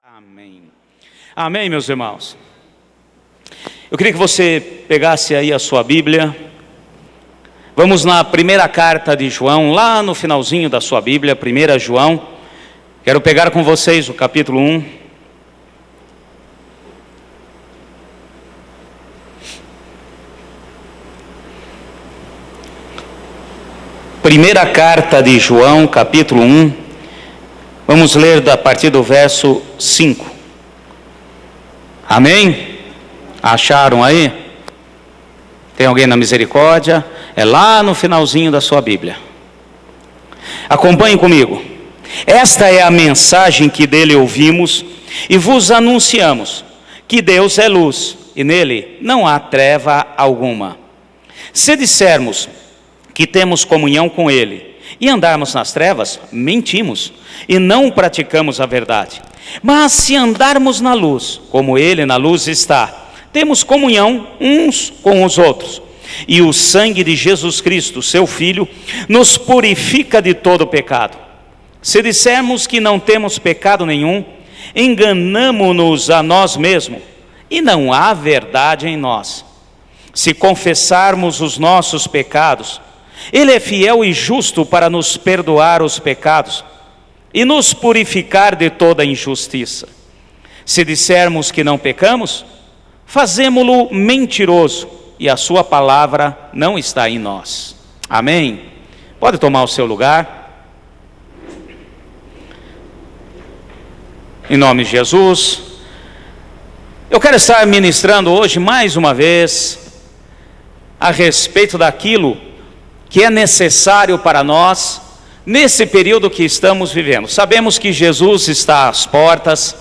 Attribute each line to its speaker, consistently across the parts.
Speaker 1: Amém. Amém, meus irmãos. Eu queria que você pegasse aí a sua Bíblia. Vamos na primeira carta de João, lá no finalzinho da sua Bíblia, 1 João. Quero pegar com vocês o capítulo 1. Primeira carta de João, capítulo 1. Vamos ler a partir do verso 5. Amém? Acharam aí? Tem alguém na misericórdia? É lá no finalzinho da sua Bíblia. Acompanhem comigo. Esta é a mensagem que dele ouvimos e vos anunciamos, que Deus é luz e nele não há treva alguma. Se dissermos que temos comunhão com ele e andarmos nas trevas, mentimos e não praticamos a verdade. Mas se andarmos na luz, como ele na luz está, temos comunhão uns com os outros. E o sangue de Jesus Cristo, seu Filho, nos purifica de todo pecado. Se dissermos que não temos pecado nenhum, enganamo-nos a nós mesmos, e não há verdade em nós. Se confessarmos os nossos pecados, ele é fiel e justo para nos perdoar os pecados e nos purificar de toda injustiça. Se dissermos que não pecamos, fazemo-lo mentiroso e a sua palavra não está em nós. Amém? Pode tomar o seu lugar. Em nome de Jesus. Eu quero estar ministrando hoje mais uma vez a respeito daquilo que é necessário para nós nesse período que estamos vivendo. Sabemos que Jesus está às portas,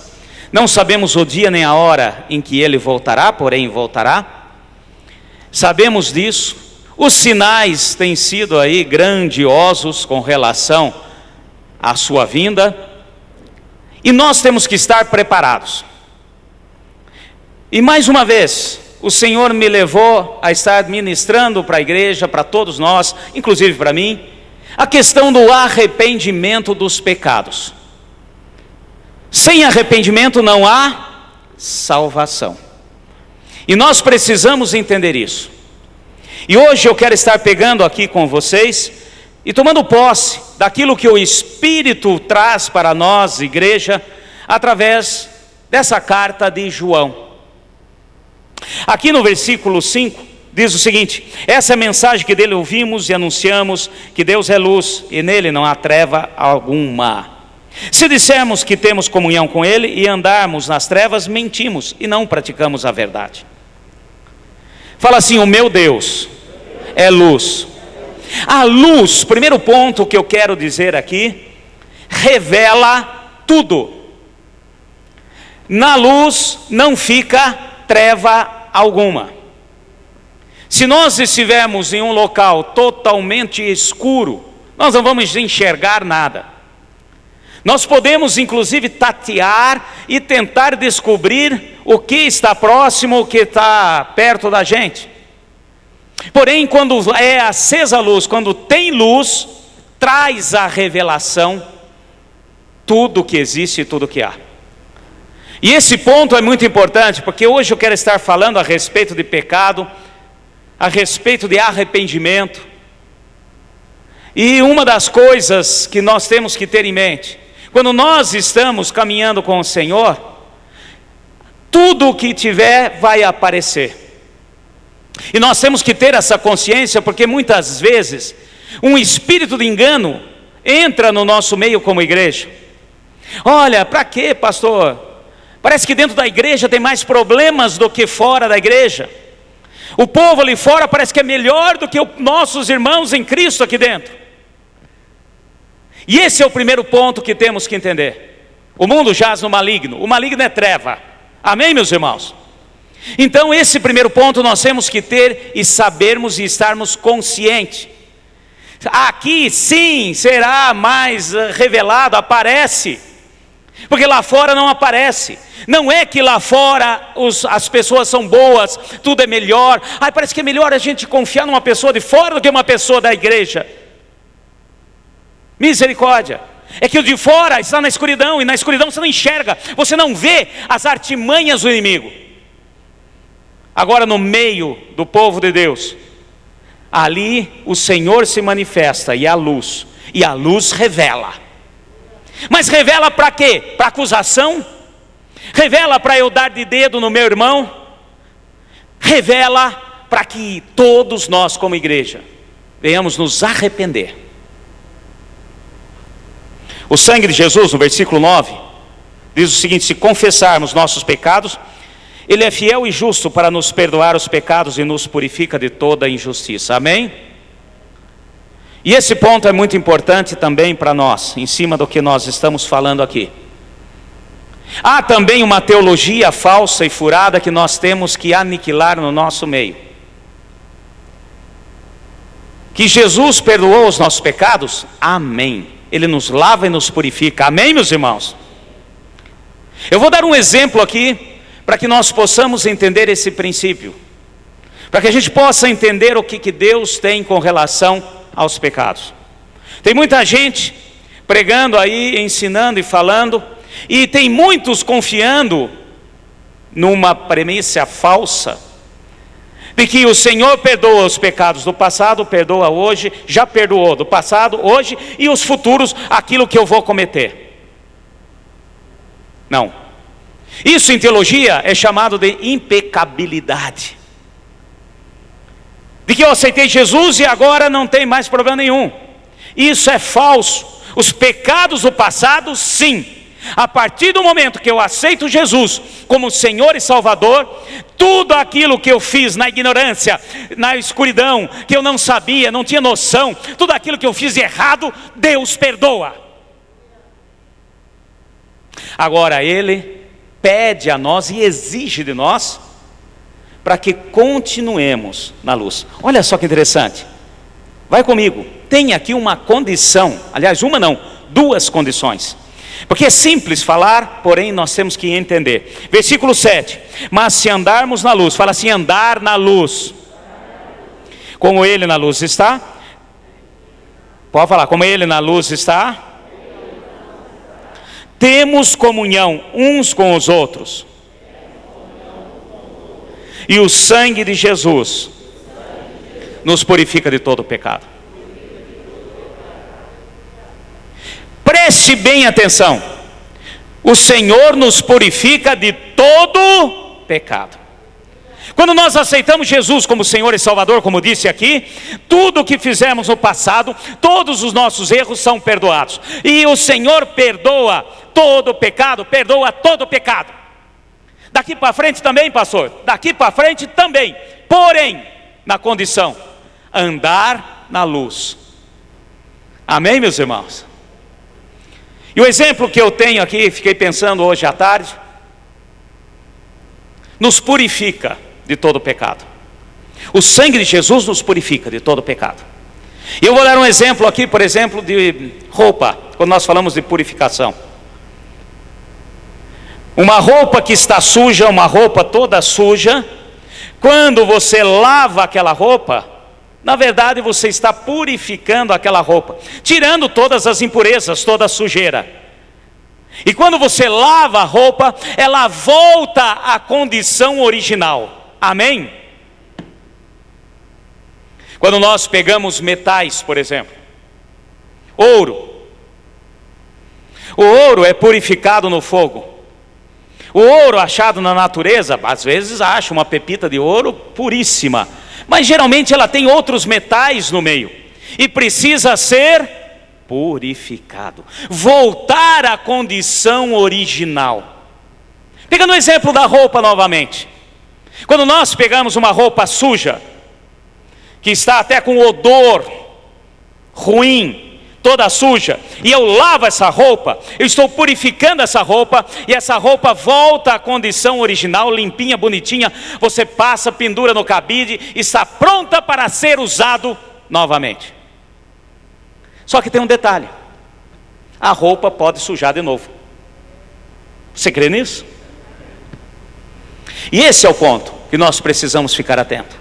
Speaker 1: não sabemos o dia nem a hora em que ele voltará, porém voltará. Sabemos disso. Os sinais têm sido aí grandiosos com relação à sua vinda, e nós temos que estar preparados. E mais uma vez, o Senhor me levou a estar ministrando para a igreja, para todos nós, inclusive para mim, a questão do arrependimento dos pecados. Sem arrependimento não há salvação. E nós precisamos entender isso. E hoje eu quero estar pegando aqui com vocês e tomando posse daquilo que o Espírito traz para nós, igreja, através dessa carta de João. Aqui no versículo 5, diz o seguinte: essa é a mensagem que dele ouvimos e anunciamos, que Deus é luz e nele não há treva alguma. Se dissermos que temos comunhão com ele e andarmos nas trevas, mentimos e não praticamos a verdade. Fala assim: o meu Deus é luz. A luz, primeiro ponto que eu quero dizer aqui, revela tudo. Na luz não fica treva alguma. Se nós estivermos em um local totalmente escuro, nós não vamos enxergar nada. Nós podemos inclusive tatear e tentar descobrir o que está próximo, o que está perto da gente. Porém, quando é acesa a luz, quando tem luz, traz a revelação tudo que existe e tudo que há. E esse ponto é muito importante, porque hoje eu quero estar falando a respeito de pecado, a respeito de arrependimento. E uma das coisas que nós temos que ter em mente, quando nós estamos caminhando com o Senhor, tudo o que tiver vai aparecer. E nós temos que ter essa consciência, porque muitas vezes um espírito de engano entra no nosso meio como igreja. Olha, para quê, pastor? Parece que dentro da igreja tem mais problemas do que fora da igreja. O povo ali fora parece que é melhor do que os nossos irmãos em Cristo aqui dentro. E esse é o primeiro ponto que temos que entender. O mundo jaz no maligno. O maligno é treva. Amém, meus irmãos? Então esse primeiro ponto nós temos que ter e sabermos e estarmos conscientes. Aqui sim será mais revelado, aparece. Porque lá fora não aparece. Não é que lá fora as pessoas são boas, tudo é melhor. Parece que é melhor a gente confiar numa pessoa de fora do que uma pessoa da igreja. Misericórdia. É que o de fora está na escuridão, e na escuridão você não enxerga, você não vê as artimanhas do inimigo. Agora no meio do povo de Deus, ali o Senhor se manifesta e a luz revela. Mas revela para quê? Para acusação? Revela para eu dar de dedo no meu irmão? Revela para que todos nós como igreja venhamos nos arrepender. O sangue de Jesus, no versículo 9, diz o seguinte: se confessarmos nossos pecados, Ele é fiel e justo para nos perdoar os pecados e nos purifica de toda injustiça. Amém? E esse ponto é muito importante também para nós, em cima do que nós estamos falando aqui. Há também uma teologia falsa e furada que nós temos que aniquilar no nosso meio. Que Jesus perdoou os nossos pecados? Amém. Ele nos lava e nos purifica. Amém, meus irmãos? Eu vou dar um exemplo aqui, para que nós possamos entender esse princípio. Para que a gente possa entender o que Deus tem com relação aos pecados. Tem muita gente pregando aí, ensinando e falando, e tem muitos confiando numa premissa falsa, de que o Senhor perdoa os pecados do passado, perdoa hoje, já perdoou do passado, hoje, e os futuros, aquilo que eu vou cometer. Não. Isso em teologia é chamado de impecabilidade. De que eu aceitei Jesus e agora não tem mais problema nenhum. Isso é falso. Os pecados do passado, sim. A partir do momento que eu aceito Jesus como Senhor e Salvador, tudo aquilo que eu fiz na ignorância, na escuridão, que eu não sabia, não tinha noção, tudo aquilo que eu fiz de errado, Deus perdoa. Agora Ele pede a nós e exige de nós para que continuemos na luz. Olha só que interessante. Vai comigo. Tem aqui uma condição, aliás, uma não, duas condições. Porque é simples falar, porém nós temos que entender. Versículo 7. Mas se andarmos na luz, fala assim: andar na luz, como Ele na luz está. Pode falar, como Ele na luz está. Temos comunhão uns com os outros. E o sangue de Jesus nos purifica de todo o pecado. Preste bem atenção. O Senhor nos purifica de todo pecado. Quando nós aceitamos Jesus como Senhor e Salvador, como disse aqui, tudo o que fizemos no passado, todos os nossos erros são perdoados. E o Senhor perdoa todo pecado, perdoa todo pecado. Daqui para frente também, pastor, daqui para frente também. Porém, na condição, andar na luz. Amém, meus irmãos? E o exemplo que eu tenho aqui, fiquei pensando hoje à tarde, nos purifica de todo pecado. O sangue de Jesus nos purifica de todo pecado. E eu vou dar um exemplo aqui, por exemplo, de roupa, quando nós falamos de purificação. Uma roupa que está suja, uma roupa toda suja, quando você lava aquela roupa, na verdade você está purificando aquela roupa, tirando todas as impurezas, toda a sujeira. E quando você lava a roupa, ela volta à condição original. Amém? Quando nós pegamos metais, por exemplo, ouro. O ouro é purificado no fogo. O ouro achado na natureza, às vezes acha uma pepita de ouro puríssima, mas geralmente ela tem outros metais no meio, e precisa ser purificado, voltar à condição original. Pegando o exemplo da roupa novamente, quando nós pegamos uma roupa suja, que está até com odor ruim, toda suja, e eu lavo essa roupa, eu estou purificando essa roupa, e essa roupa volta à condição original, limpinha, bonitinha, você passa, pendura no cabide, está pronta para ser usado novamente. Só que tem um detalhe: a roupa pode sujar de novo. Você crê nisso? E esse é o ponto que nós precisamos ficar atentos.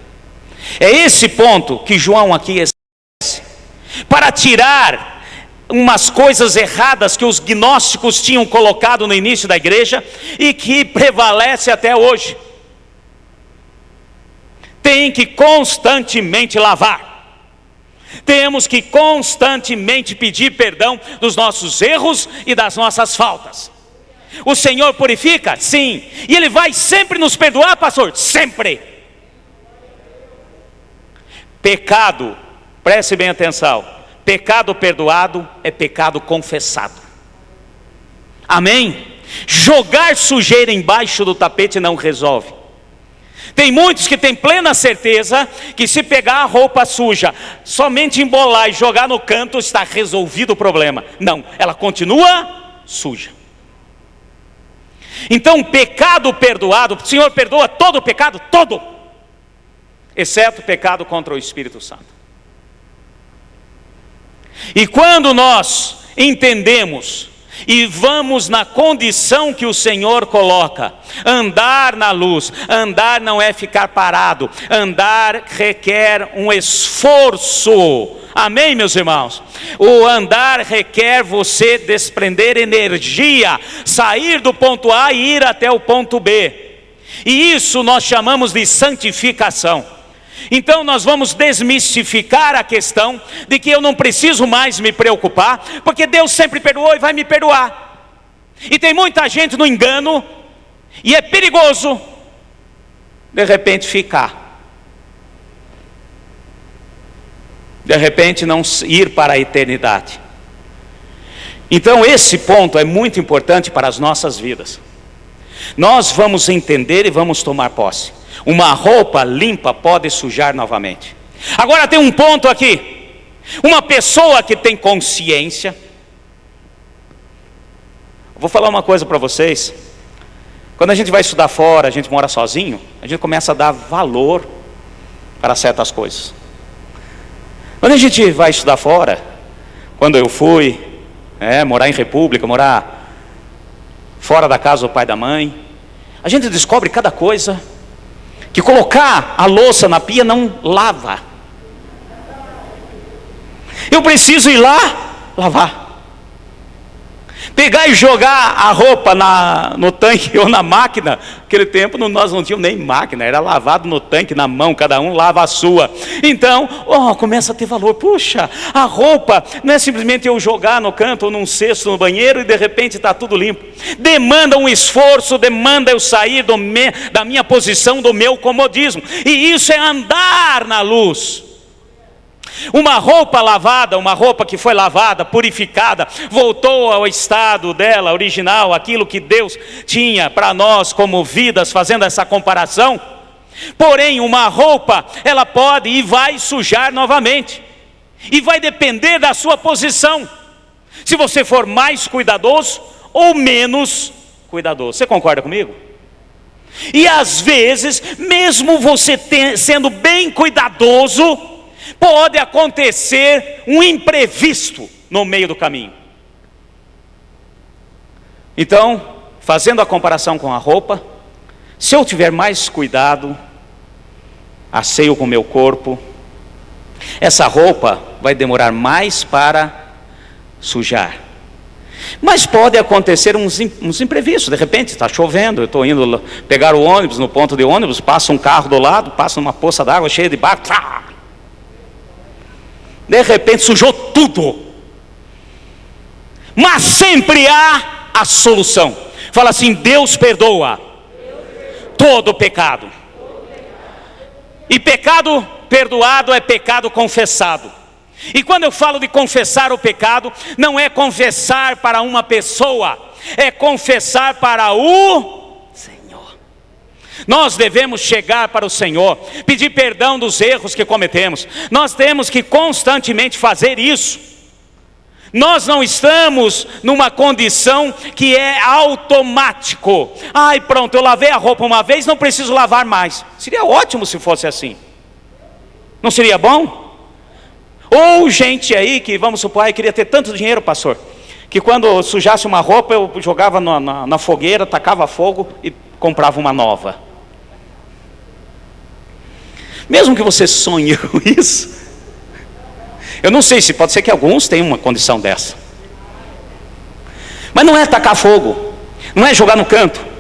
Speaker 1: É esse ponto que João aqui esquece. Para tirar umas coisas erradas que os gnósticos tinham colocado no início da igreja e que prevalece até hoje. Tem que constantemente lavar. Temos que constantemente pedir perdão dos nossos erros e das nossas faltas. O Senhor purifica? Sim. E Ele vai sempre nos perdoar, pastor? Sempre. Pecado, preste bem atenção, pecado perdoado é pecado confessado. Amém? Jogar sujeira embaixo do tapete não resolve. Tem muitos que têm plena certeza que se pegar a roupa suja, somente embolar e jogar no canto, está resolvido o problema. Não, ela continua suja. Então, pecado perdoado, o Senhor perdoa todo o pecado? Todo, exceto o pecado contra o Espírito Santo. E quando nós entendemos e vamos na condição que o Senhor coloca, andar na luz, andar não é ficar parado, andar requer um esforço. Amém, meus irmãos? O andar requer você desprender energia, sair do ponto A e ir até o ponto B. E isso nós chamamos de santificação. Então nós vamos desmistificar a questão de que eu não preciso mais me preocupar, porque Deus sempre perdoou e vai me perdoar. E tem muita gente no engano, e é perigoso de repente ficar, de repente não ir para a eternidade. Então esse ponto é muito importante para as nossas vidas. Nós vamos entender e vamos tomar posse. Uma roupa limpa pode sujar novamente. Agora tem um ponto aqui. Uma pessoa que tem consciência. Vou falar uma coisa para vocês. Quando a gente vai estudar fora, a gente mora sozinho, a gente começa a dar valor para certas coisas. Quando a gente vai estudar fora, quando eu fui morar em república, morar fora da casa do pai e da mãe, a gente descobre cada coisa. Que colocar a louça na pia não lava. Eu preciso ir lá lavar. Pegar e jogar a roupa no tanque ou na máquina. Naquele tempo nós não tínhamos nem máquina, era lavado no tanque, na mão, cada um lava a sua. Então, começa a ter valor. Puxa, a roupa não é simplesmente eu jogar no canto ou num cesto no banheiro e de repente está tudo limpo. Demanda um esforço, demanda eu sair da minha posição, do meu comodismo. E isso é andar na luz. Uma roupa lavada, uma roupa que foi lavada, purificada, voltou ao estado dela original, aquilo que Deus tinha para nós como vidas, fazendo essa comparação. Porém, uma roupa, ela pode e vai sujar novamente, e vai depender da sua posição, se você for mais cuidadoso ou menos cuidadoso. Você concorda comigo? E às vezes, mesmo você sendo bem cuidadoso, pode acontecer um imprevisto no meio do caminho. Então, fazendo a comparação com a roupa, se eu tiver mais cuidado, asseio com o meu corpo, essa roupa vai demorar mais para sujar. Mas pode acontecer uns imprevistos. De repente está chovendo, eu estou indo pegar o ônibus, no ponto de ônibus, passa um carro do lado, passa uma poça d'água cheia de barro, de repente sujou tudo. Mas sempre há a solução. Fala assim: Deus perdoa todo pecado. E pecado perdoado é pecado confessado. E quando eu falo de confessar o pecado, não é confessar para uma pessoa, é confessar para o Senhor. Nós devemos chegar para o Senhor, pedir perdão dos erros que cometemos. Nós temos que constantemente fazer isso. Nós não estamos numa condição que é automático. Ai, pronto, eu lavei a roupa uma vez, não preciso lavar mais. Seria ótimo se fosse assim. Não seria bom? Ou gente aí que, vamos supor, queria ter tanto dinheiro, pastor, que quando sujasse uma roupa, eu jogava na fogueira, tacava fogo e comprava uma nova. Mesmo que você sonhe com isso, eu não sei se pode ser que alguns tenham uma condição dessa. Mas não é tacar fogo, não é jogar no canto.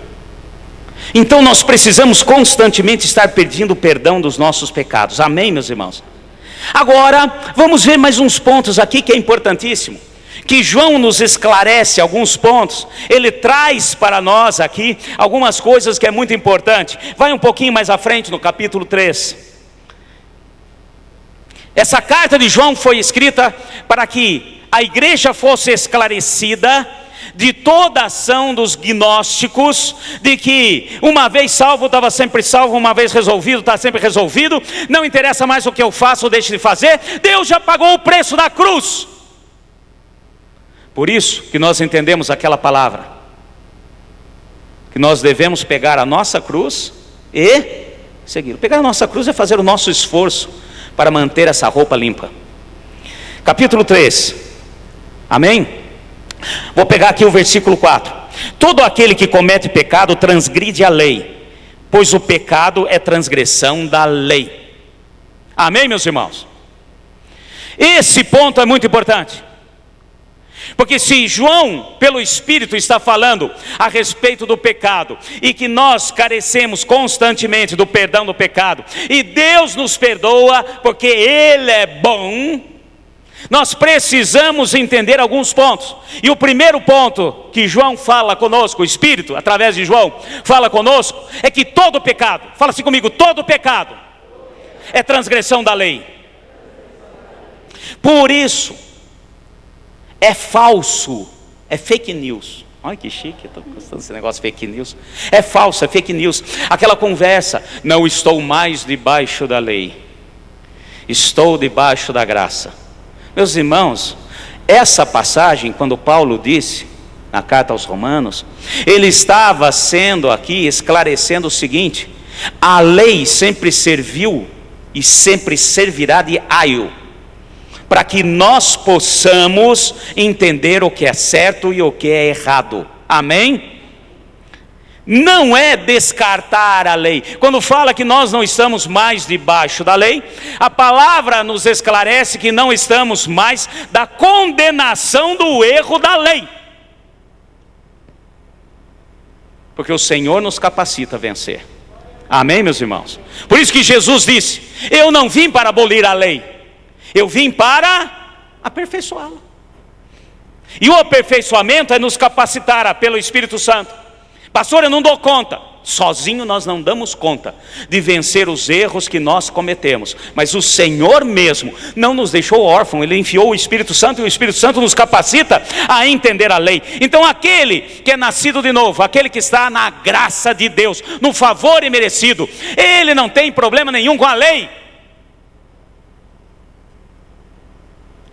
Speaker 1: Então nós precisamos constantemente estar pedindo perdão dos nossos pecados. Amém, meus irmãos? Agora, vamos ver mais uns pontos aqui que é importantíssimo, que João nos esclarece alguns pontos. Ele traz para nós aqui algumas coisas que é muito importante. Vai um pouquinho mais à frente no capítulo 3. Essa carta de João foi escrita para que a igreja fosse esclarecida de toda a ação dos gnósticos, de que uma vez salvo estava sempre salvo, uma vez resolvido está sempre resolvido, não interessa mais o que eu faço ou deixo de fazer, Deus já pagou o preço da cruz. Por isso que nós entendemos aquela palavra, que nós devemos pegar a nossa cruz e seguir. Pegar a nossa cruz é fazer o nosso esforço para manter essa roupa limpa. Capítulo 3, amém? Vou pegar aqui o versículo 4. Todo aquele que comete pecado transgride a lei, pois o pecado é transgressão da lei. Amém, meus irmãos? Esse ponto é muito importante, porque se João, pelo Espírito, está falando a respeito do pecado, e que nós carecemos constantemente do perdão do pecado, e Deus nos perdoa porque Ele é bom, nós precisamos entender alguns pontos. E o primeiro ponto que João fala conosco, o Espírito, através de João, fala conosco, é que todo pecado, fala assim comigo, todo pecado é transgressão da lei. Por isso, é falso, é fake news. Olha que chique, estou gostando desse negócio fake news. É falso, é fake news. Aquela conversa, não estou mais debaixo da lei, estou debaixo da graça. Meus irmãos, essa passagem, quando Paulo disse na carta aos Romanos, ele estava sendo aqui esclarecendo o seguinte: a lei sempre serviu e sempre servirá de aio, para que nós possamos entender o que é certo e o que é errado. Amém? Não é descartar a lei. Quando fala que nós não estamos mais debaixo da lei, a palavra nos esclarece que não estamos mais da condenação do erro da lei, porque o Senhor nos capacita a vencer. Amém, meus irmãos? Por isso que Jesus disse: eu não vim para abolir a lei, eu vim para aperfeiçoá-la. E o aperfeiçoamento é nos capacitar pelo Espírito Santo. Pastor, eu não dou conta. Sozinho nós não damos conta de vencer os erros que nós cometemos, mas o Senhor mesmo não nos deixou órfãos. Ele enviou o Espírito Santo, e o Espírito Santo nos capacita a entender a lei. Então aquele que é nascido de novo, aquele que está na graça de Deus, no favor imerecido, ele não tem problema nenhum com a lei.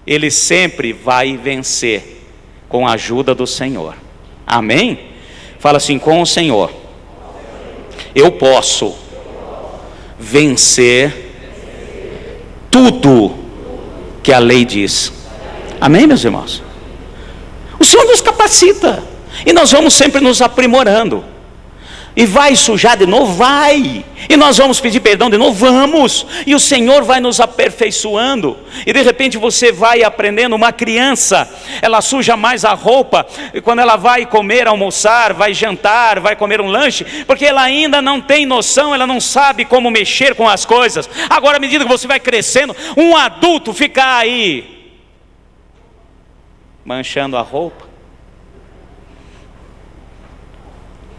Speaker 1: Ele sempre vai vencer com a ajuda do Senhor. Amém? Fala assim: com o Senhor eu posso vencer tudo que a lei diz. Amém, meus irmãos? O Senhor nos capacita, e nós vamos sempre nos aprimorando. E vai sujar de novo? Vai. E nós vamos pedir perdão de novo? Vamos. E o Senhor vai nos aperfeiçoando. E de repente você vai aprendendo. Uma criança, ela suja mais a roupa e quando ela vai comer, almoçar, vai jantar, vai comer um lanche, porque ela ainda não tem noção, ela não sabe como mexer com as coisas. Agora, à medida que você vai crescendo, um adulto fica aí manchando a roupa.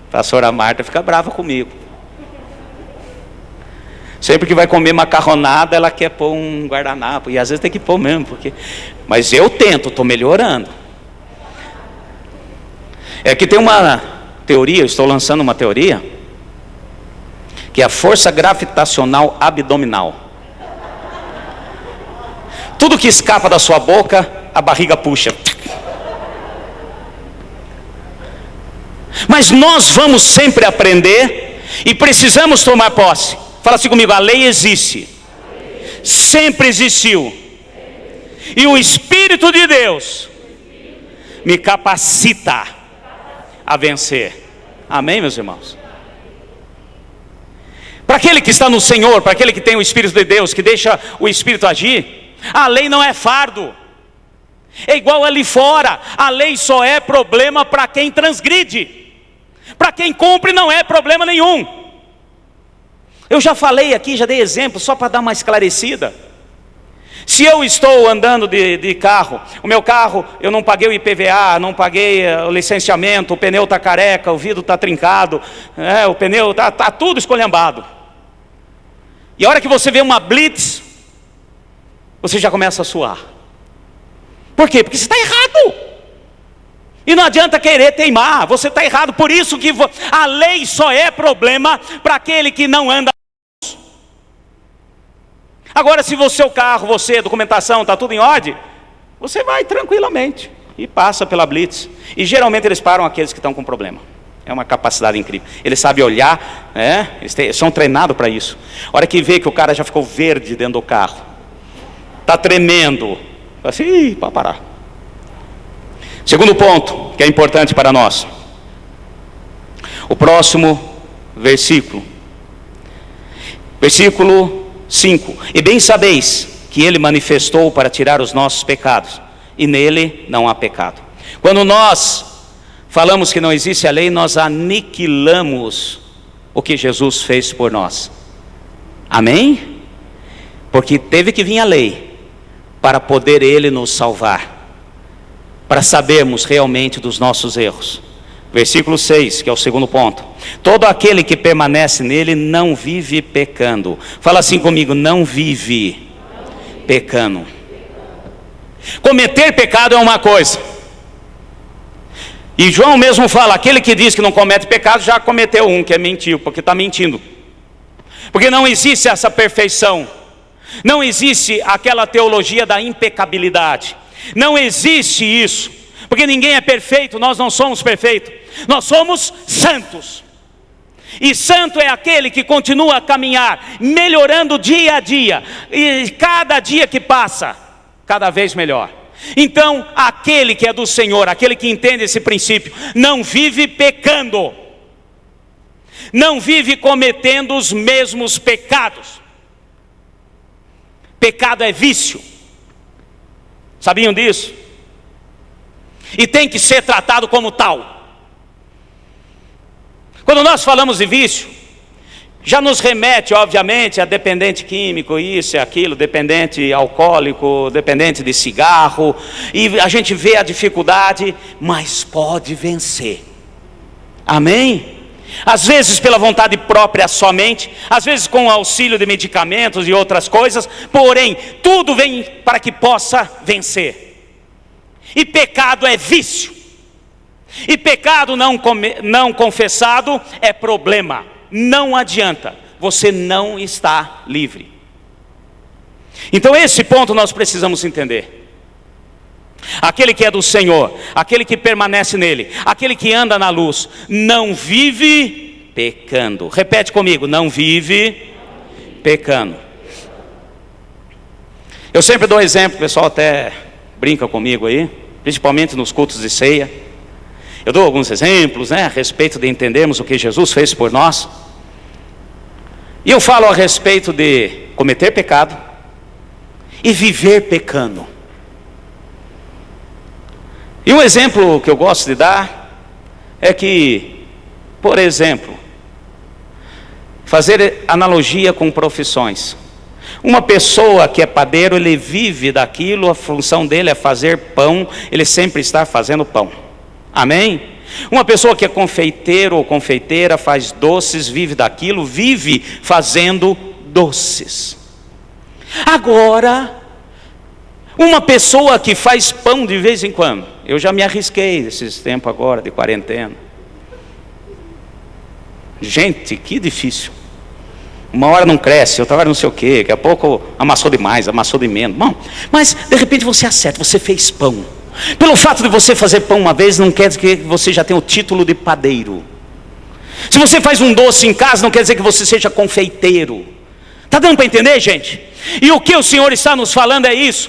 Speaker 1: A pastora Marta fica brava comigo. Sempre que vai comer macarronada, ela quer pôr um guardanapo. E às vezes tem que pôr mesmo, porque... Mas eu tento, estou melhorando. É que tem uma teoria, eu estou lançando uma teoria, que é a força gravitacional abdominal. Tudo que escapa da sua boca, a barriga puxa. Mas nós vamos sempre aprender e precisamos tomar posse. Fala assim comigo: a lei existe, sempre existiu, e o Espírito de Deus me capacita a vencer. Amém, meus irmãos? Para aquele que está no Senhor, para aquele que tem o Espírito de Deus, que deixa o Espírito agir, a lei não é fardo. É igual ali fora, a lei só é problema para quem transgride. Para quem cumpre não é problema nenhum. Eu já falei aqui, já dei exemplo, só para dar uma esclarecida. Se eu estou andando de carro, o meu carro, eu não paguei o IPVA, não paguei o licenciamento, o pneu está careca, o vidro está trincado, o pneu está tudo esculhambado. E a hora que você vê uma blitz, você já começa a suar. Por quê? Porque você está errado. E não adianta querer teimar, você está errado. Por isso que a lei só é problema para aquele que não anda. Agora, se o seu carro, a documentação, está tudo em ordem, você vai tranquilamente e passa pela blitz. E geralmente eles param aqueles que estão com problema. É uma capacidade incrível. Eles sabem olhar, eles são treinados para isso. A hora que vê que o cara já ficou verde dentro do carro, está tremendo, assim, pode parar. Segundo ponto, que é importante para nós. O próximo versículo. Versículo 5. E bem sabeis que ele manifestou para tirar os nossos pecados, e nele não há pecado. Quando nós falamos que não existe a lei, nós aniquilamos o que Jesus fez por nós. Amém? Porque teve que vir a lei para poder ele nos salvar, para sabermos realmente dos nossos erros. Versículo 6, que é o segundo ponto. Todo aquele que permanece nele não vive pecando. Fala assim comigo, não vive pecando. Cometer pecado é uma coisa. E João mesmo fala, aquele que diz que não comete pecado, já cometeu um, que é mentir, porque está mentindo. Porque não existe essa perfeição. Não existe aquela teologia da impecabilidade. Não existe isso. Porque ninguém é perfeito, nós não somos perfeitos. Nós somos santos. E santo é aquele que continua a caminhar, melhorando dia a dia. E cada dia que passa, cada vez melhor. Então, aquele que é do Senhor, aquele que entende esse princípio, não vive pecando. Não vive cometendo os mesmos pecados. Pecado é vício. Sabiam disso? E tem que ser tratado como tal. Quando nós falamos de vício, já nos remete, obviamente, a dependente químico, isso e aquilo, dependente alcoólico, dependente de cigarro, e a gente vê a dificuldade, mas pode vencer. Amém? Às vezes pela vontade própria somente, às vezes com o auxílio de medicamentos e outras coisas, porém, tudo vem para que possa vencer. E pecado é vício. E pecado não confessado é problema. Não adianta, você não está livre. Então esse ponto nós precisamos entender. Aquele que é do Senhor, aquele que permanece nele, aquele que anda na luz, não vive pecando. Repete comigo, não vive pecando. Eu sempre dou exemplo, o pessoal até brinca comigo aí, principalmente nos cultos de ceia. Eu dou alguns exemplos, a respeito de entendermos o que Jesus fez por nós. E eu falo a respeito de cometer pecado e viver pecando. E um exemplo que eu gosto de dar é que, por exemplo, fazer analogia com profissões. Uma pessoa que é padeiro, ele vive daquilo, a função dele é fazer pão, ele sempre está fazendo pão. Amém? Uma pessoa que é confeiteiro ou confeiteira, faz doces, vive daquilo, vive fazendo doces. Agora, uma pessoa que faz pão de vez em quando, eu já me arrisquei esses tempos agora de quarentena. Gente, que difícil. Uma hora não cresce, outra hora não sei o quê, daqui a pouco amassou demais, amassou de menos. Bom, mas de repente você acerta, você fez pão. Pelo fato de você fazer pão uma vez, não quer dizer que você já tem o título de padeiro. Se você faz um doce em casa, não quer dizer que você seja confeiteiro. Está dando para entender, gente? E o que o Senhor está nos falando é isso.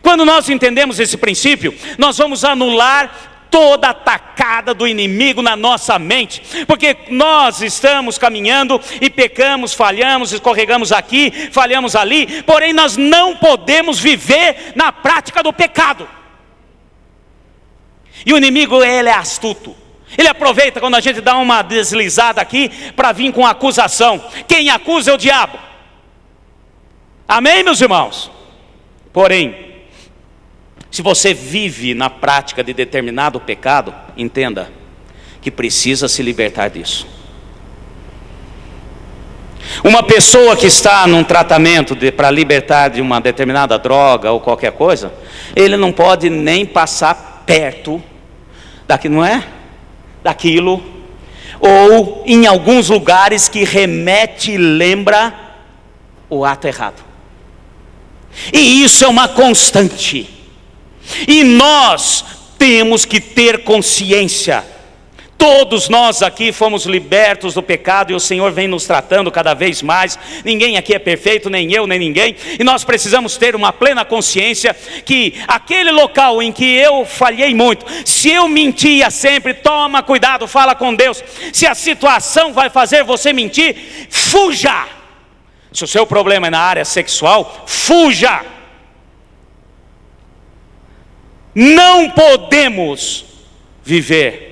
Speaker 1: Quando nós entendemos esse princípio, nós vamos anular toda a atacada do inimigo na nossa mente, porque nós estamos caminhando e pecamos, falhamos, escorregamos aqui, falhamos ali, porém nós não podemos viver na prática do pecado. E o inimigo, ele é astuto. Ele aproveita quando a gente dá uma deslizada aqui para vir com acusação. Quem acusa é o diabo. Amém, meus irmãos? Porém, se você vive na prática de determinado pecado, entenda que precisa se libertar disso. Uma pessoa que está num tratamento para libertar de uma determinada droga ou qualquer coisa, ele não pode nem passar perto daquilo, ou em alguns lugares que remete e lembra o ato errado. E isso é uma constante. E nós temos que ter consciência. Todos nós aqui fomos libertos do pecado e o Senhor vem nos tratando cada vez mais. Ninguém aqui é perfeito, nem eu, nem ninguém. E nós precisamos ter uma plena consciência que aquele local em que eu falhei muito, se eu mentia sempre, toma cuidado, fala com Deus. Se a situação vai fazer você mentir, fuja. Se o seu problema é na área sexual, fuja. Não podemos viver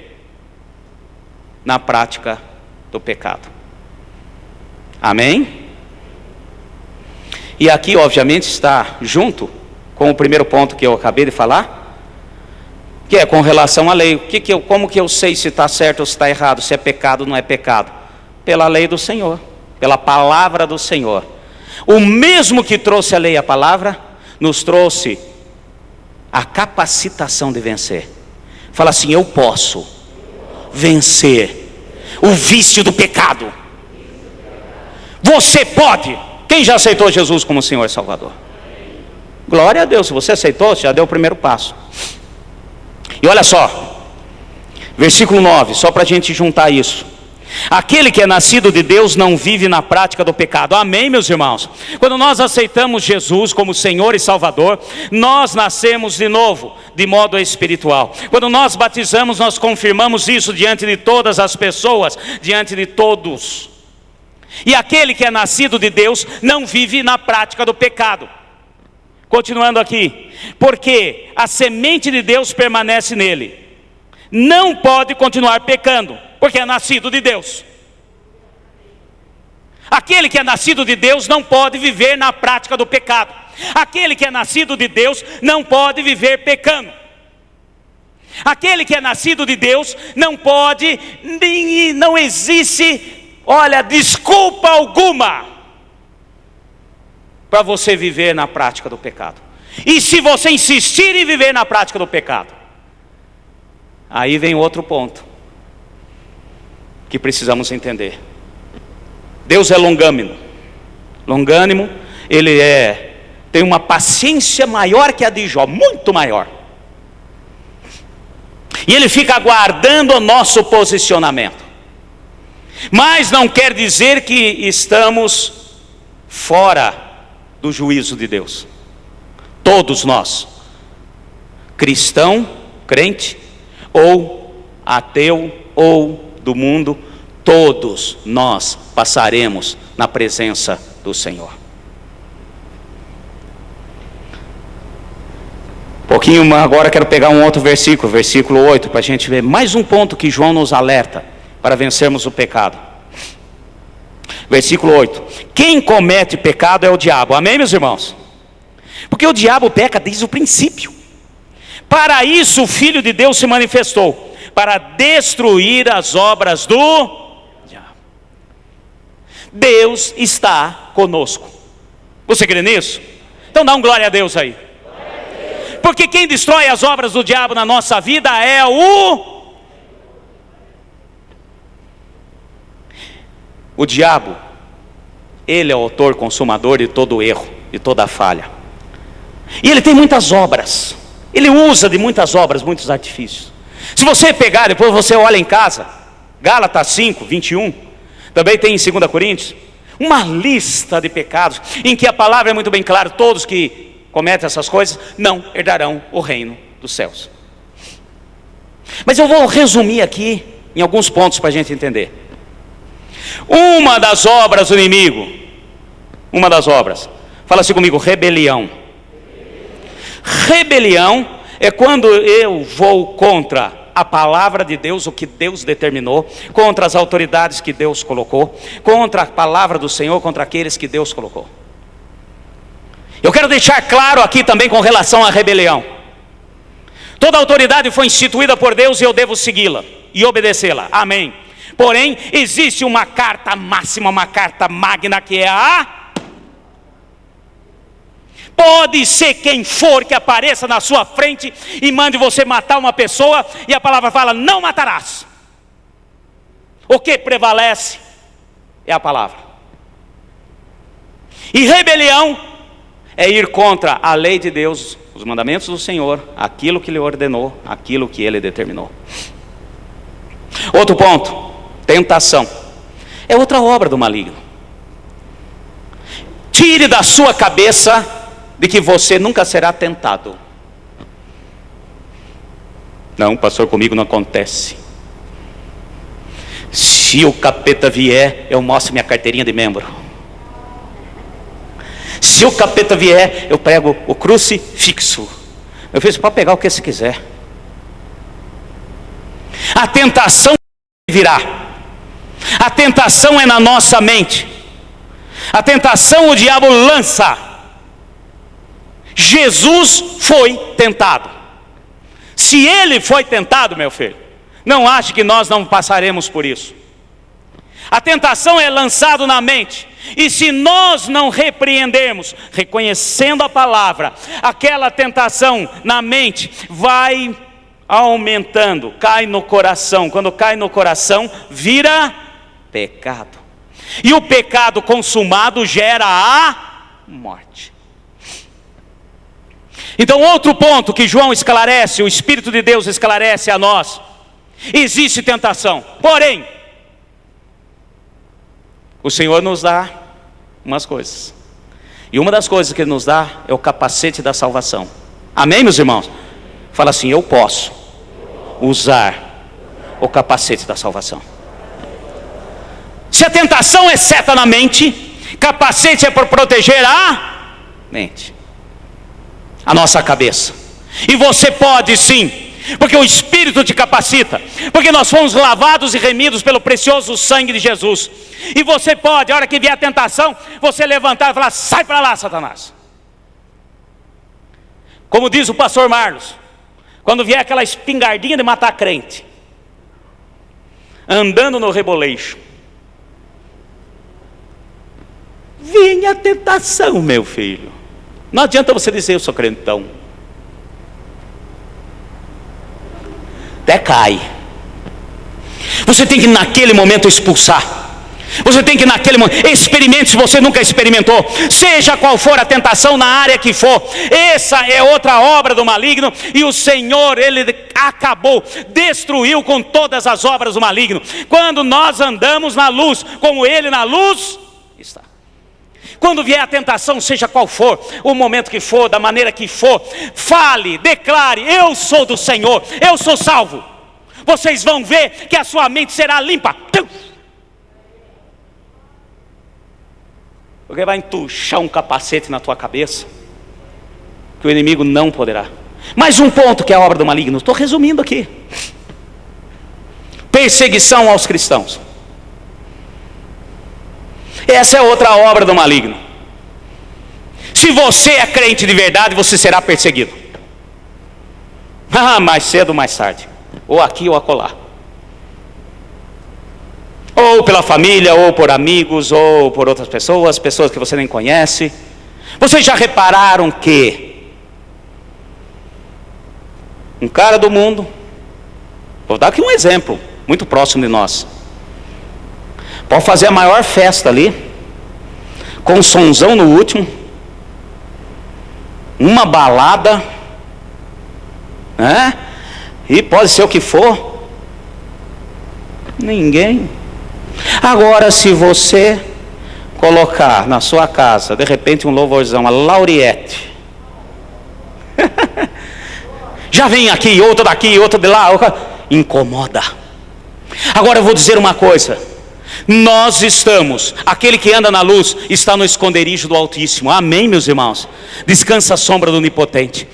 Speaker 1: na prática do pecado. Amém? E aqui obviamente está junto com o primeiro ponto que eu acabei de falar, que é com relação à lei. Como que eu sei se está certo ou se está errado, se é pecado ou não é pecado? Pela lei do Senhor, pela palavra do Senhor. O mesmo que trouxe a lei e a palavra, nos trouxe a capacitação de vencer. Fala assim: eu posso vencer o vício do pecado. Você pode. Quem já aceitou Jesus como Senhor e Salvador? Glória a Deus. Se você aceitou, você já deu o primeiro passo. E olha só, versículo 9, só para a gente juntar isso. Aquele que é nascido de Deus não vive na prática do pecado. Amém, meus irmãos? Quando nós aceitamos Jesus como Senhor e Salvador, nós nascemos de novo, de modo espiritual. Quando nós batizamos, nós confirmamos isso diante de todas as pessoas, diante de todos. E aquele que é nascido de Deus não vive na prática do pecado. Continuando aqui, porque a semente de Deus permanece nele. Não pode continuar pecando, porque é nascido de Deus. Aquele que é nascido de Deus não pode viver na prática do pecado. Aquele que é nascido de Deus não pode viver pecando. Aquele que é nascido de Deus não pode, não existe, olha, desculpa alguma para você viver na prática do pecado. E se você insistir em viver na prática do pecado, aí vem outro ponto que precisamos entender. Deus é longânimo. Longânimo, ele tem uma paciência maior que a de Jó, muito maior. E ele fica aguardando o nosso posicionamento. Mas não quer dizer que estamos fora do juízo de Deus. Todos nós, cristão, crente, ou ateu, ou do mundo, todos nós passaremos na presença do Senhor. Pouquinho agora quero pegar um outro versículo, versículo 8, para a gente ver mais um ponto que João nos alerta para vencermos o pecado. Versículo 8: quem comete pecado é o diabo. Amém, meus irmãos? Porque o diabo peca desde o princípio. Para isso o Filho de Deus se manifestou, para destruir as obras do diabo. Deus está conosco. Você crê nisso? Então dá um glória a Deus aí. Porque quem destrói as obras do diabo na nossa vida é o diabo. Ele é o autor consumador de todo erro, de toda falha. E ele tem muitas obras. Ele usa de muitas obras, muitos artifícios. Se você pegar, depois você olha em casa, Gálatas 5, 21, também tem em 2 Coríntios, uma lista de pecados, em que a palavra é muito bem clara: todos que cometem essas coisas não herdarão o reino dos céus. Mas eu vou resumir aqui em alguns pontos para a gente entender. Uma das obras do inimigo, fala assim comigo: rebelião. Rebelião é quando eu vou contra a palavra de Deus, o que Deus determinou, contra as autoridades que Deus colocou, contra a palavra do Senhor, contra aqueles que Deus colocou. Eu quero deixar claro aqui também com relação à rebelião. Toda autoridade foi instituída por Deus e eu devo segui-la e obedecê-la, amém. Porém, existe uma carta máxima, uma carta magna, que é pode ser quem for que apareça na sua frente e mande você matar uma pessoa, e a palavra fala, não matarás. O que prevalece é a palavra. E rebelião é ir contra a lei de Deus, os mandamentos do Senhor, aquilo que Ele ordenou, aquilo que Ele determinou. Outro ponto, tentação. É outra obra do maligno. Tire da sua cabeça de que você nunca será tentado. Não, pastor, comigo não acontece. Se o capeta vier, eu mostro minha carteirinha de membro. Se o capeta vier, eu prego o crucifixo. Eu fiz para pegar o que você quiser. A tentação virá. A tentação é na nossa mente. A tentação o diabo lança. Jesus foi tentado. Se Ele foi tentado, meu filho, não ache que nós não passaremos por isso. A tentação é lançada na mente, e se nós não repreendermos, reconhecendo a palavra, aquela tentação na mente vai aumentando, cai no coração. Quando cai no coração, vira pecado, e o pecado consumado gera a morte. Então, outro ponto que João esclarece, o Espírito de Deus esclarece a nós: existe tentação, porém o Senhor nos dá umas coisas, e uma das coisas que Ele nos dá é o capacete da salvação. Amém, meus irmãos? Fala assim: eu posso usar o capacete da salvação. Se a tentação é seta na mente, capacete é para proteger a mente, a nossa cabeça. E você pode sim, porque o Espírito te capacita, porque nós fomos lavados e remidos pelo precioso sangue de Jesus. E você pode, a hora que vier a tentação, você levantar e falar: sai para lá, Satanás. Como diz o pastor Marlos, quando vier aquela espingardinha de matar crente, andando no reboleixo, vinha a tentação, meu filho. Não adianta você dizer: eu sou crentão. Até cai. Você tem que naquele momento expulsar. Você tem que naquele momento, experimente se você nunca experimentou. Seja qual for a tentação, na área que for, essa é outra obra do maligno. E o Senhor, Ele acabou, destruiu com todas as obras do maligno. Quando nós andamos na luz, como Ele na luz está. Quando vier a tentação, seja qual for, o momento que for, da maneira que for, fale, declare: eu sou do Senhor, eu sou salvo. Vocês vão ver que a sua mente será limpa, porque vai entuchar um capacete na tua cabeça, que o inimigo não poderá. Mais um ponto que é a obra do maligno, estou resumindo aqui: perseguição aos cristãos. Essa é outra obra do maligno. Se você é crente de verdade, você será perseguido. Mais cedo ou mais tarde, ou aqui ou acolá, ou pela família, ou por amigos, ou por outras pessoas que você nem conhece. Vocês já repararam que um cara do mundo, vou dar aqui um exemplo muito próximo de nós, pode fazer a maior festa ali, com um sonzão no último, uma balada, né? E pode ser o que for, ninguém. Agora, se você colocar na sua casa, de repente, um louvorzão, a Lauriette, já vem aqui, outro daqui, outro de lá, incomoda. Agora eu vou dizer uma coisa: Nós estamos, aquele que anda na luz está no esconderijo do Altíssimo. Amém, meus irmãos? Descansa a sombra do Onipotente.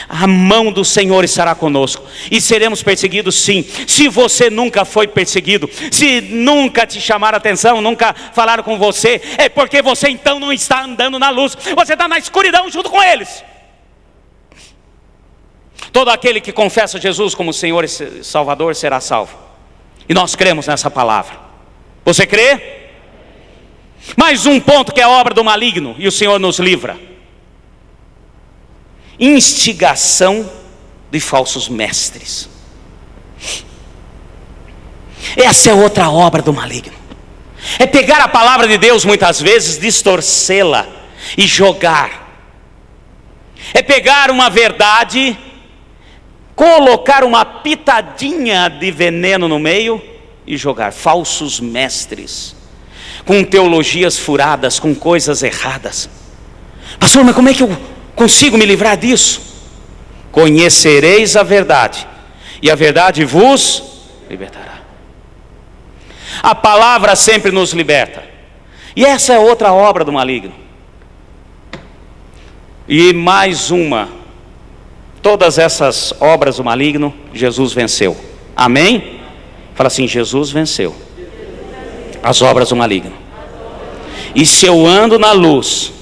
Speaker 1: A mão do Senhor estará conosco. E seremos perseguidos, sim. Se você nunca foi perseguido, se nunca te chamaram a atenção, nunca falaram com você, é porque você então não está andando na luz. Você está na escuridão junto com eles. Todo aquele que confessa Jesus como Senhor e Salvador será salvo. E nós cremos nessa palavra. Você crê? Mais um ponto que é a obra do maligno, e o Senhor nos livra: instigação de falsos mestres. Essa é outra obra do maligno. É pegar a palavra de Deus muitas vezes, distorcê-la e jogar. É pegar uma verdade, colocar uma pitadinha de veneno no meio e jogar. Falsos mestres, com teologias furadas, com coisas erradas. Pastor, mas como é que eu consigo me livrar disso? Conhecereis a verdade, e a verdade vos libertará. A palavra sempre nos liberta. E essa é outra obra do maligno. E mais uma. Todas essas obras do maligno, Jesus venceu. Amém? Fala assim: Jesus venceu as obras do maligno. E se eu ando na luz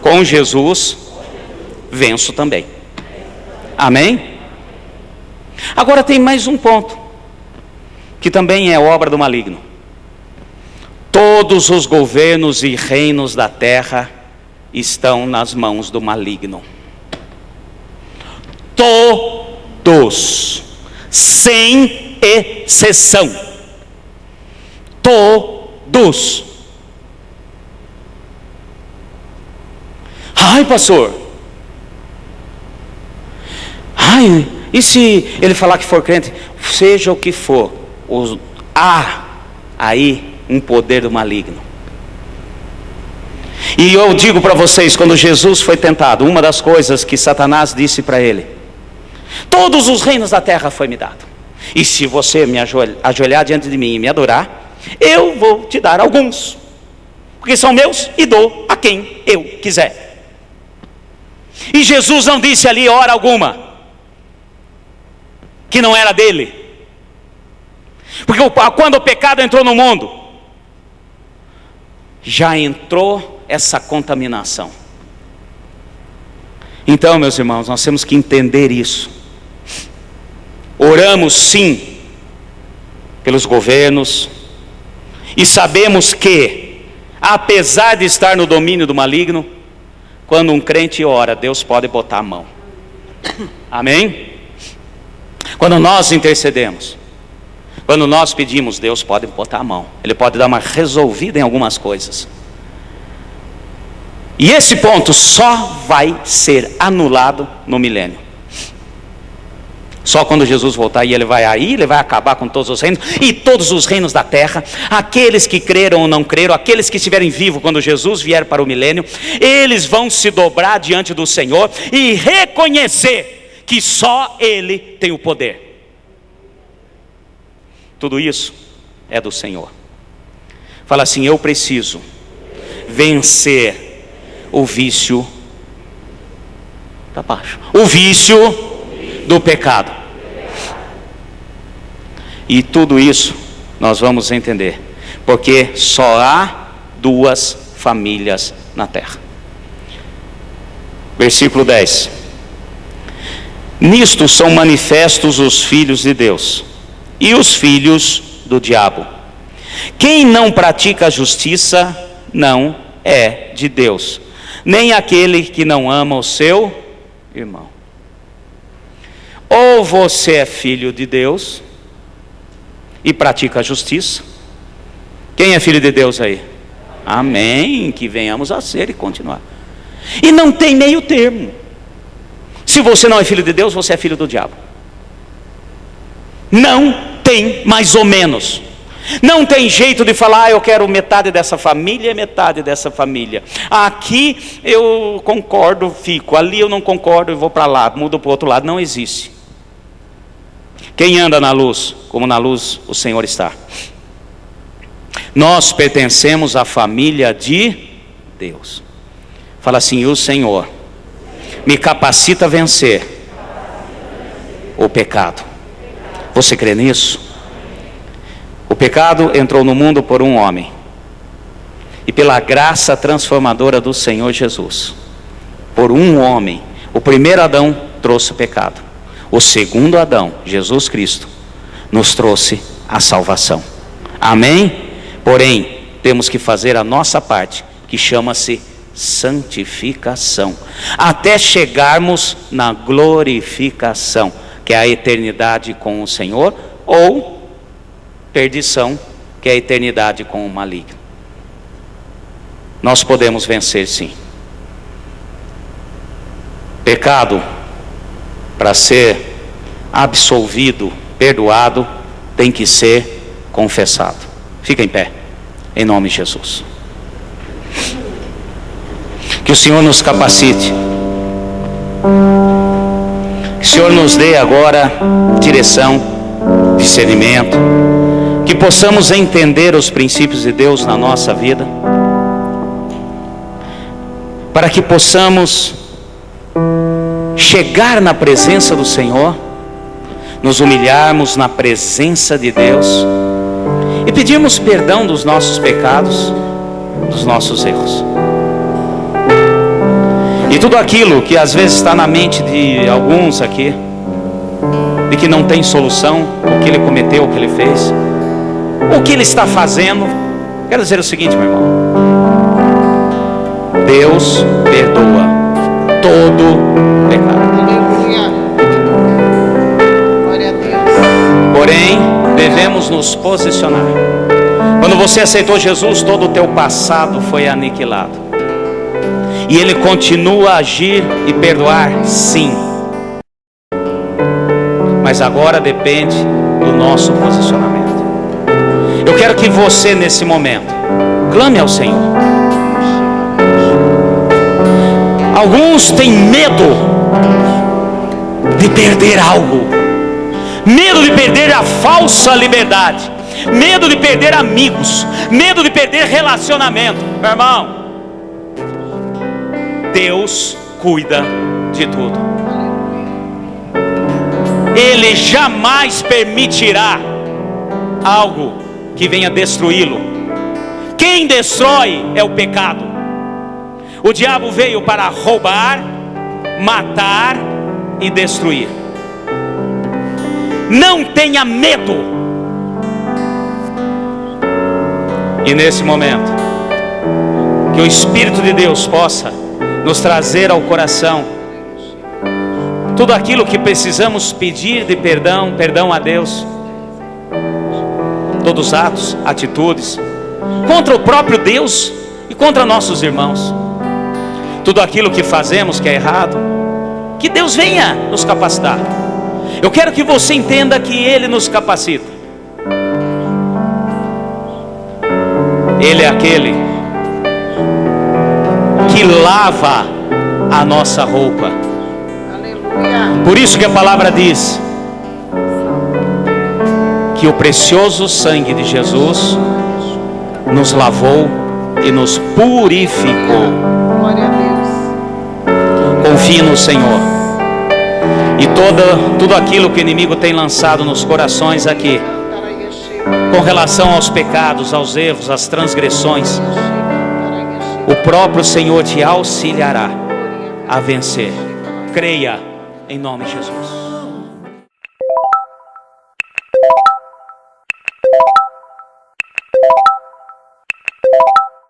Speaker 1: com Jesus, venço também. Amém? Agora tem mais um ponto, que também é obra do maligno. Todos os governos e reinos da terra estão nas mãos do maligno. Todos, sem exceção. Todos. Ai, pastor. Ai, e se ele falar que for crente? Seja o que for, há aí um poder do maligno. E eu digo para vocês, quando Jesus foi tentado, uma das coisas que Satanás disse para ele: todos os reinos da terra foi me dado. E se você me ajoelhar diante de mim e me adorar, eu vou te dar alguns, porque são meus e dou a quem eu quiser. E Jesus não disse ali hora alguma que não era dele. Porque quando o pecado entrou no mundo, já entrou essa contaminação. Então, meus irmãos, nós temos que entender isso. Oramos sim pelos governos, e sabemos que, apesar de estar no domínio do maligno, quando um crente ora, Deus pode botar a mão. Amém? Quando nós intercedemos, quando nós pedimos, Deus pode botar a mão. Ele pode dar uma resolvida em algumas coisas. E esse ponto só vai ser anulado no milênio. Só quando Jesus voltar, e ele vai acabar com todos os reinos, e todos os reinos da terra, aqueles que creram ou não creram, aqueles que estiverem vivos quando Jesus vier para o milênio, eles vão se dobrar diante do Senhor e reconhecer que só Ele tem o poder. Tudo isso é do Senhor. Fala assim: eu preciso vencer o vício, tá baixo, o vício do pecado. E tudo isso nós vamos entender, porque só há duas famílias na terra. Versículo 10: nisto são manifestos os filhos de Deus e os filhos do diabo. Quem não pratica a justiça não é de Deus, nem aquele que não ama o seu irmão. Ou você é filho de Deus e pratica a justiça. Quem é filho de Deus aí? Amém, que venhamos a ser e continuar. E não tem meio termo. Se você não é filho de Deus, você é filho do diabo. Não tem mais ou menos. Não tem jeito de falar: eu quero metade dessa família e metade dessa família. Aqui eu concordo, fico. Ali eu não concordo e vou para lá, mudo para o outro lado. Não existe. Quem anda na luz, como na luz o Senhor está. Nós pertencemos à família de Deus. Fala assim: o Senhor me capacita a vencer o pecado. Você crê nisso? O pecado entrou no mundo por um homem, e pela graça transformadora do Senhor Jesus, por um homem, o primeiro Adão trouxe o pecado. O segundo Adão, Jesus Cristo, nos trouxe a salvação. Amém? Porém, temos que fazer a nossa parte, que chama-se santificação, até chegarmos na glorificação, que é a eternidade com o Senhor, ou perdição, que é a eternidade com o maligno. Nós podemos vencer, sim. Pecado, para ser absolvido, perdoado, tem que ser confessado. Fica em pé, em nome de Jesus. Que o Senhor nos capacite, que o Senhor nos dê agora direção, discernimento, que possamos entender os princípios de Deus na nossa vida, para que possamos chegar na presença do Senhor, nos humilharmos na presença de Deus e pedirmos perdão dos nossos pecados, dos nossos erros. E tudo aquilo que às vezes está na mente de alguns aqui, de que não tem solução, o que ele cometeu, o que ele fez, o que ele está fazendo, quero dizer o seguinte, meu irmão: Deus perdoa todo pecado.
Speaker 2: Glória a Deus.
Speaker 1: Porém, devemos nos posicionar. Quando você aceitou Jesus, todo o teu passado foi aniquilado. E Ele continua a agir e perdoar, sim. Mas agora depende do nosso posicionamento. Eu quero que você, nesse momento, clame ao Senhor. Alguns têm medo de perder algo, medo de perder a falsa liberdade, medo de perder amigos, medo de perder relacionamento. Meu irmão, Deus cuida de tudo. Ele jamais permitirá algo que venha destruí-lo. Quem destrói é o pecado. O diabo veio para roubar, matar e destruir. Não tenha medo. E nesse momento, que o Espírito de Deus possa nos trazer ao coração tudo aquilo que precisamos pedir de perdão, perdão a Deus, todos os atos, atitudes contra o próprio Deus e contra nossos irmãos, tudo aquilo que fazemos que é errado, que Deus venha nos capacitar. Eu quero que você entenda que Ele nos capacita. Ele é aquele que lava a nossa roupa.
Speaker 2: Aleluia.
Speaker 1: Por isso que a palavra diz que o precioso sangue de Jesus nos lavou e nos purificou.
Speaker 2: Glória a Deus.
Speaker 1: Confie no Senhor. E tudo aquilo que o inimigo tem lançado nos corações aqui, com relação aos pecados, aos erros, às transgressões, o próprio Senhor te auxiliará a vencer. Creia em nome de Jesus.